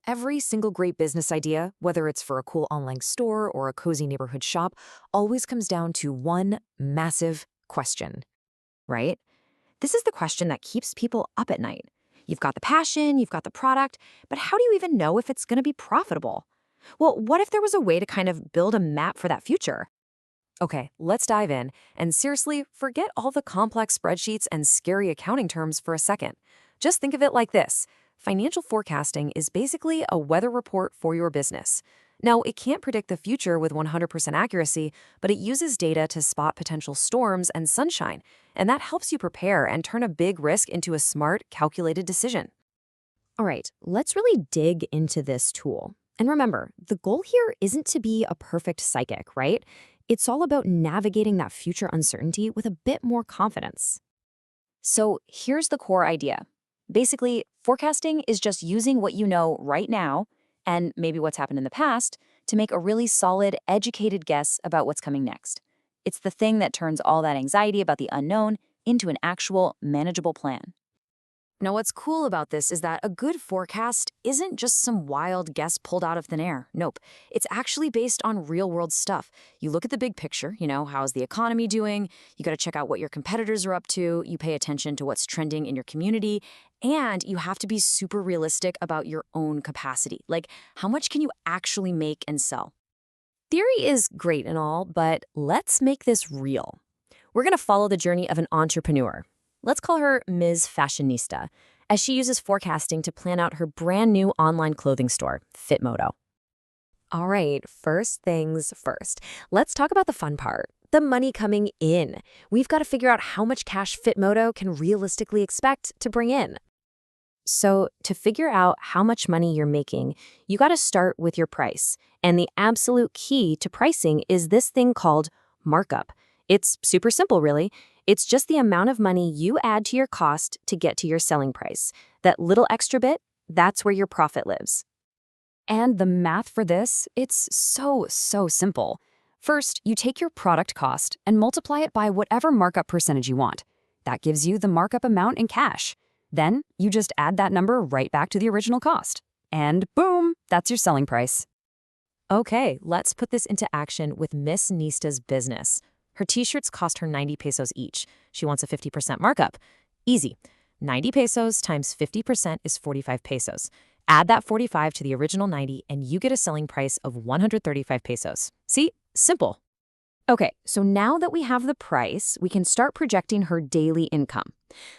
Every single great business idea, whether it's for a cool online store or a cozy neighborhood shop, always comes down to one massive question, right? This is the question that keeps people up at night. You've got the passion, you've got the product, but how do you even know if it's going to be profitable? Well, what if there was a way to kind of build a map for that future? Okay, let's dive in. And seriously, forget all the complex spreadsheets and scary accounting terms for a second. Just think of it like this. Financial forecasting is basically a weather report for your business. Now, it can't predict the future with 100% accuracy, but it uses data to spot potential storms and sunshine, and that helps you prepare and turn a big risk into a smart, calculated decision. All right, let's really dig into this tool. And remember, the goal here isn't to be a perfect psychic, right? It's all about navigating that future uncertainty with a bit more confidence. So here's the core idea. Basically, forecasting is just using what you know right now, and maybe what's happened in the past, to make a really solid, educated guess about what's coming next. It's the thing that turns all that anxiety about the unknown into an actual, manageable plan. Now, what's cool about this is that a good forecast isn't just some wild guess pulled out of thin air. Nope. It's actually based on real world stuff. You look at the big picture, how's the economy doing? You got to check out what your competitors are up to. You pay attention to what's trending in your community. And you have to be super realistic about your own capacity. Like, how much can you actually make and sell? Theory is great and all, but let's make this real. We're going to follow the journey of an entrepreneur. Let's call her Ms. Fashionista, as she uses forecasting to plan out her brand new online clothing store, Fitmodo. All right, first things first. Let's talk about the fun part, the money coming in. We've got to figure out how much cash Fitmodo can realistically expect to bring in. So to figure out how much money you're making, you got to start with your price. And the absolute key to pricing is this thing called markup. It's super simple, really. It's just the amount of money you add to your cost to get to your selling price. That little extra bit, that's where your profit lives. And the math for this, it's so simple. First, you take your product cost and multiply it by whatever markup percentage you want. That gives you the markup amount in cash. Then, you just add that number right back to the original cost. And boom, that's your selling price. Okay, let's put this into action with Miss Nista's business. Her t-shirts cost her 90 pesos each. She wants a 50% markup. Easy. 90 pesos times 50% is 45 pesos. Add that 45 to the original 90 and you get a selling price of 135 pesos. See? Simple. Okay, so now that we have the price, we can start projecting her daily income.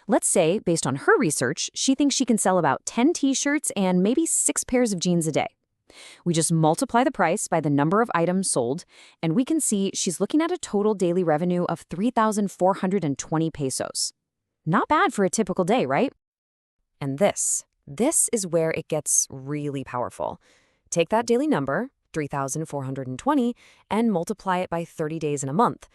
Let's say, based on her research, she thinks she can sell about 10 t-shirts and maybe 6 pairs of jeans a day. We just multiply the price by the number of items sold, and we can see she's looking at a total daily revenue of 3,420 pesos. Not bad for a typical day, right? And this is where it gets really powerful. Take that daily number, 3,420, and multiply it by 30 days in a month.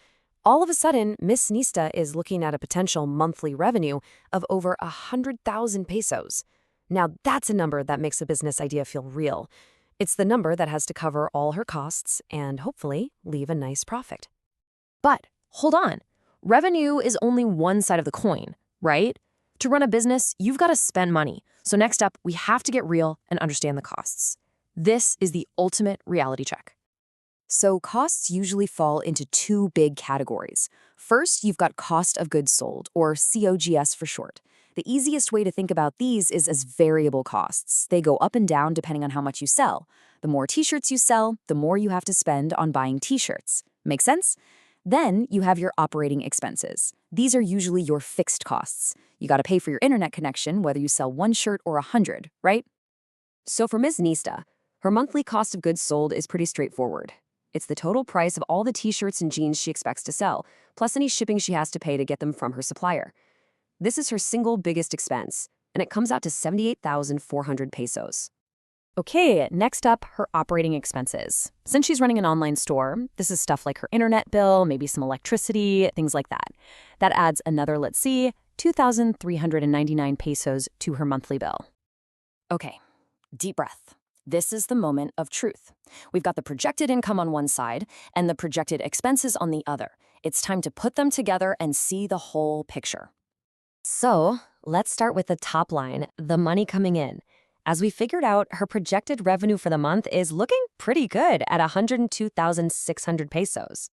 All of a sudden, Miss Nista is looking at a potential monthly revenue of over 100,000 pesos. Now that's a number that makes a business idea feel real. It's the number that has to cover all her costs and hopefully leave a nice profit. But hold on, revenue is only one side of the coin, right? To run a business, you've got to spend money. So next up, we have to get real and understand the costs. This is the ultimate reality check. So costs usually fall into two big categories. First, you've got cost of goods sold, or COGS for short. The easiest way to think about these is as variable costs. They go up and down depending on how much you sell. The more t-shirts you sell, the more you have to spend on buying t-shirts. Make sense? Then you have your operating expenses. These are usually your fixed costs. You got to pay for your internet connection whether you sell one shirt or 100, right? So for Ms. Nista, her monthly cost of goods sold is pretty straightforward. It's the total price of all the t-shirts and jeans she expects to sell, plus any shipping she has to pay to get them from her supplier. This is her single biggest expense, and it comes out to 78,400 pesos. Okay, next up, her operating expenses. Since she's running an online store, this is stuff like her internet bill, maybe some electricity, things like that. That adds another, 2,399 pesos to her monthly bill. Okay, deep breath. This is the moment of truth. We've got the projected income on one side and the projected expenses on the other. It's time to put them together and see the whole picture. So let's start with the top line, the money coming in. As we figured out, her projected revenue for the month is looking pretty good at 102,600 pesos.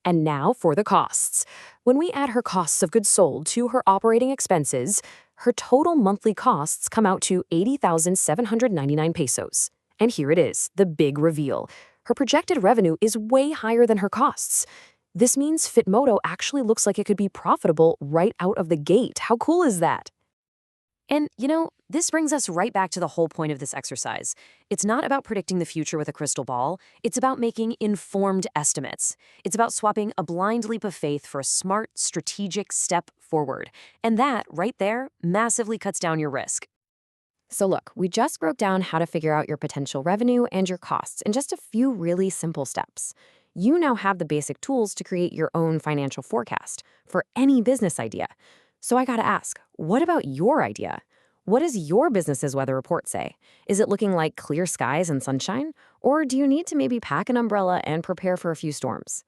And now for the costs. When we add her costs of goods sold to her operating expenses, her total monthly costs come out to 80,799 pesos. And here it is, the big reveal. Her projected revenue is way higher than her costs. This means Fitmodo actually looks like it could be profitable right out of the gate. How cool is that? And, this brings us right back to the whole point of this exercise. It's not about predicting the future with a crystal ball. It's about making informed estimates. It's about swapping a blind leap of faith for a smart, strategic step forward. And that, right there, massively cuts down your risk. So look, we just broke down how to figure out your potential revenue and your costs in just a few really simple steps. You now have the basic tools to create your own financial forecast for any business idea. So I gotta ask, what about your idea? What does your business's weather report say? Is it looking like clear skies and sunshine? Or do you need to maybe pack an umbrella and prepare for a few storms?